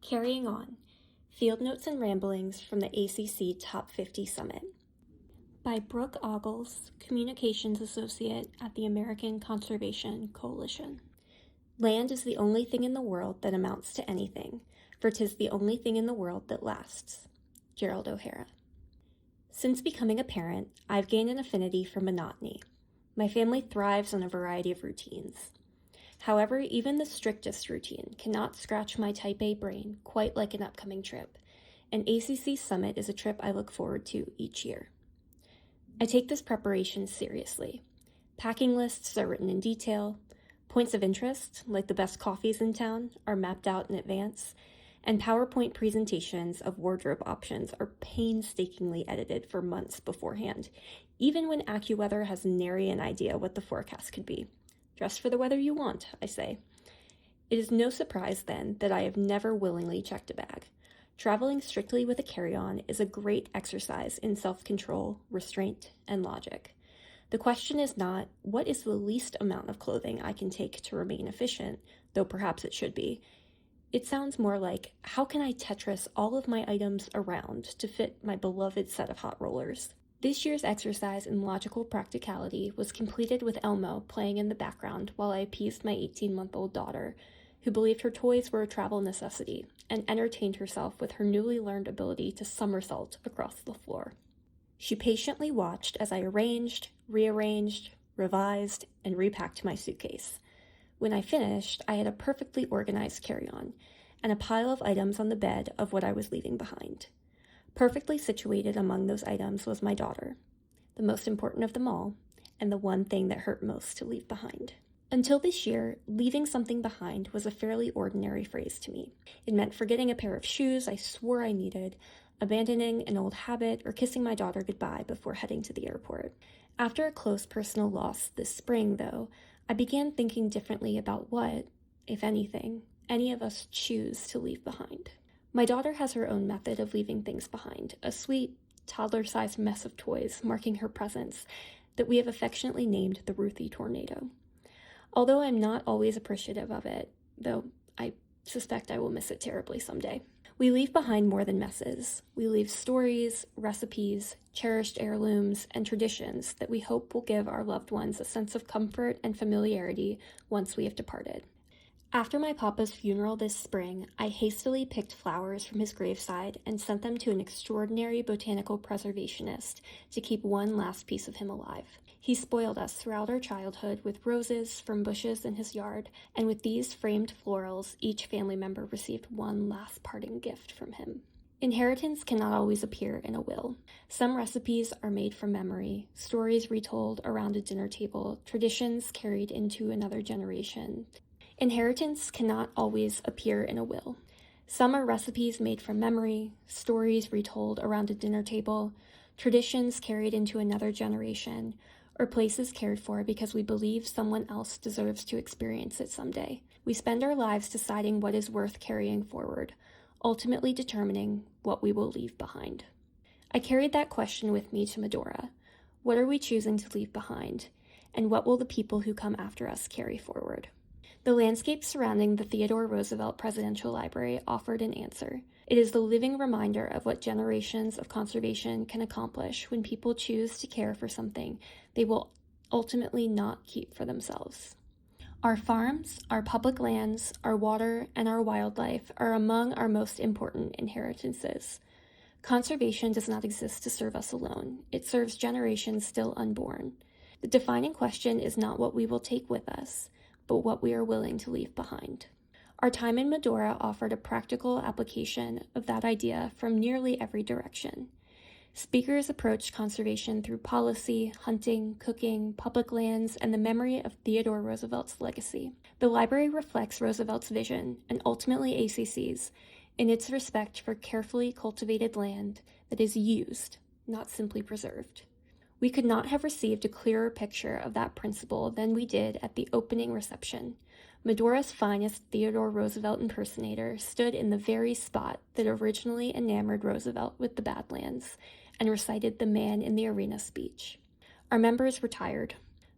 Carrying On, Field Notes and Ramblings from the ACC Top 50 Summit by Brooke Ogles, Communications Associate at the American Conservation Coalition. Land is the only thing in the world that amounts to anything, for 'tis the only thing in the world that lasts. Gerald O'Hara. Since becoming a parent, I've gained an affinity for monotony. My family thrives on a variety of routines. However, even the strictest routine cannot scratch my Type A brain quite like an upcoming trip. An ACC Summit is a trip I look forward to each year. I take this preparation seriously. Packing lists are written in detail, points of interest, like the best coffees in town, are mapped out in advance, and PowerPoint presentations of wardrobe options are painstakingly edited for months beforehand, even when AccuWeather has nary an idea what the forecast could be. Dress for the weather you want, I say. It is no surprise, then, that I have never willingly checked a bag. Traveling strictly with a carry-on is a great exercise in self-control, restraint, and logic. The question is not, what is the least amount of clothing I can take to remain efficient, though perhaps it should be. It sounds more like, how can I Tetris all of my items around to fit my beloved set of hot rollers? This year's exercise in logical practicality was completed with Elmo playing in the background while I appeased my 18-month-old daughter, who believed her toys were a travel necessity and entertained herself with her newly learned ability to somersault across the floor. She patiently watched as I arranged, rearranged, revised, and repacked my suitcase. When I finished, I had a perfectly organized carry-on and a pile of items on the bed of what I was leaving behind. Perfectly situated among those items was my daughter, the most important of them all, and the one thing that hurt most to leave behind. Until this year, leaving something behind was a fairly ordinary phrase to me. It meant forgetting a pair of shoes I swore I needed, abandoning an old habit, or kissing my daughter goodbye before heading to the airport. After a close personal loss this spring, though, I began thinking differently about what, if anything, any of us choose to leave behind. My daughter has her own method of leaving things behind, a sweet, toddler-sized mess of toys marking her presence that we have affectionately named the Ruthie Tornado. Although I'm not always appreciative of it, though I suspect I will miss it terribly someday. We leave behind more than messes. We leave stories, recipes, cherished heirlooms, and traditions that we hope will give our loved ones a sense of comfort and familiarity once we have departed. After my papa's funeral this spring, I hastily picked flowers from his graveside and sent them to an extraordinary botanical preservationist to keep one last piece of him alive. He spoiled us throughout our childhood with roses from bushes in his yard, and with these framed florals, each family member received one last parting gift from him. Inheritance cannot always appear in a will. Some recipes are made from memory, stories retold around a dinner table, traditions carried into another generation. Inheritance cannot always appear in a will. Some are recipes made from memory, stories retold around a dinner table, traditions carried into another generation, or places cared for because we believe someone else deserves to experience it someday. We spend our lives deciding what is worth carrying forward, ultimately determining what we will leave behind. I carried that question with me to Medora. What are we choosing to leave behind, and what will the people who come after us carry forward? The landscape surrounding the Theodore Roosevelt Presidential Library offered an answer. It is the living reminder of what generations of conservation can accomplish when people choose to care for something they will ultimately not keep for themselves. Our farms, our public lands, our water, and our wildlife are among our most important inheritances. Conservation does not exist to serve us alone. It serves generations still unborn. The defining question is not what we will take with us, but what we are willing to leave behind. Our time in Medora offered a practical application of that idea from nearly every direction. Speakers approached conservation through policy, hunting, cooking, public lands, and the memory of Theodore Roosevelt's legacy. The library reflects Roosevelt's vision, and ultimately ACC's, in its respect for carefully cultivated land that is used, not simply preserved. We could not have received a clearer picture of that principle than we did at the opening reception. Medora's finest Theodore Roosevelt impersonator stood in the very spot that originally enamored Roosevelt with the Badlands and recited the Man in the Arena speech. Our members were tired.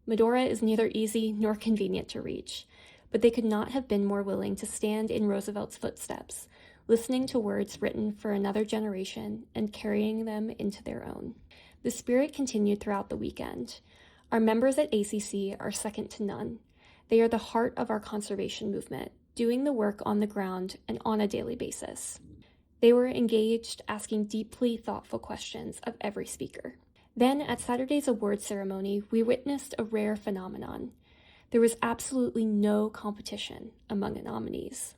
Medora is neither easy nor convenient to reach, but they could not have been more willing to stand in Roosevelt's footsteps, listening to words written for another generation and carrying them into their own. The spirit continued throughout the weekend. Our members at ACC are second to none. They are the heart of our conservation movement, doing the work on the ground and on a daily basis. They were engaged, asking deeply thoughtful questions of every speaker. Then, at Saturday's awards ceremony, we witnessed a rare phenomenon. There was absolutely no competition among the nominees.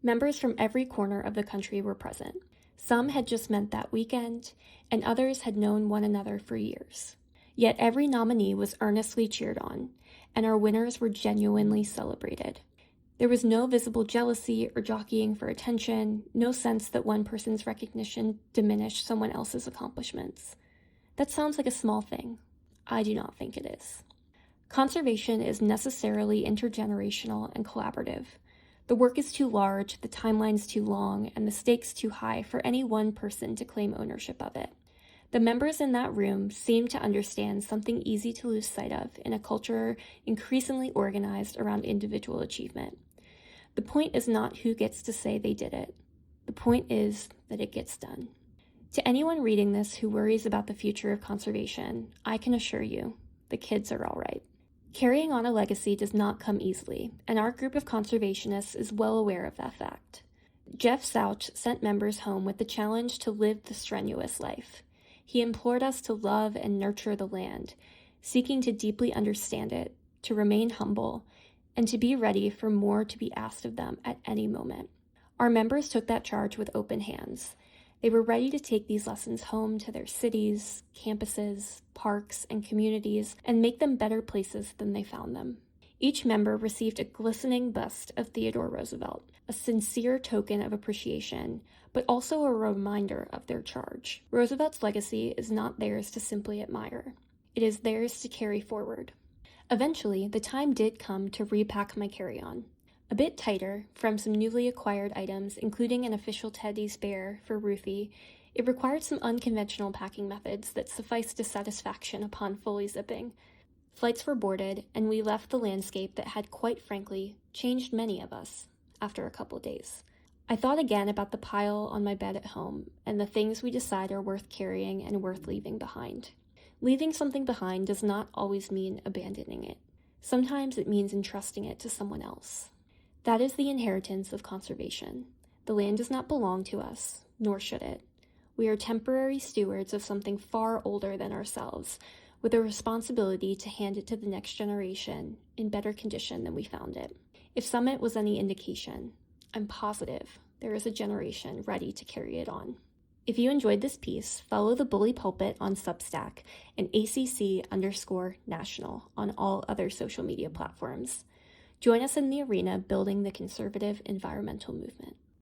Members from every corner of the country were present. Some had just met that weekend, and others had known one another for years. Yet every nominee was earnestly cheered on, and our winners were genuinely celebrated. There was no visible jealousy or jockeying for attention, no sense that one person's recognition diminished someone else's accomplishments. That sounds like a small thing. I do not think it is. Conservation is necessarily intergenerational and collaborative. The work is too large, the timelines too long, and the stakes too high for any one person to claim ownership of it. The members in that room seemed to understand something easy to lose sight of in a culture increasingly organized around individual achievement. The point is not who gets to say they did it. The point is that it gets done. To anyone reading this who worries about the future of conservation, I can assure you, the kids are all right. Carrying on a legacy does not come easily, and our group of conservationists is well aware of that fact. Jeff Souch sent members home with the challenge to live the strenuous life. He implored us to love and nurture the land, seeking to deeply understand it, to remain humble, and to be ready for more to be asked of them at any moment. Our members took that charge with open hands. They were ready to take these lessons home to their cities, campuses, parks, and communities and make them better places than they found them. Each member received a glistening bust of Theodore Roosevelt, a sincere token of appreciation, but also a reminder of their charge. Roosevelt's legacy is not theirs to simply admire. It is theirs to carry forward. Eventually, the time did come to repack my carry-on. A bit tighter, from some newly acquired items, including an official teddy's bear for Ruthie, it required some unconventional packing methods that sufficed to satisfaction upon fully zipping. Flights were boarded, and we left the landscape that had, quite frankly, changed many of us after a couple days. I thought again about the pile on my bed at home, and the things we decide are worth carrying and worth leaving behind. Leaving something behind does not always mean abandoning it. Sometimes it means entrusting it to someone else. That is the inheritance of conservation. The land does not belong to us, nor should it. We are temporary stewards of something far older than ourselves, with a responsibility to hand it to the next generation in better condition than we found it. If Summit was any indication, I'm positive there is a generation ready to carry it on. If you enjoyed this piece, follow the Bully Pulpit on Substack and ACC_national on all other social media platforms. Join us in the arena building the conservative environmental movement.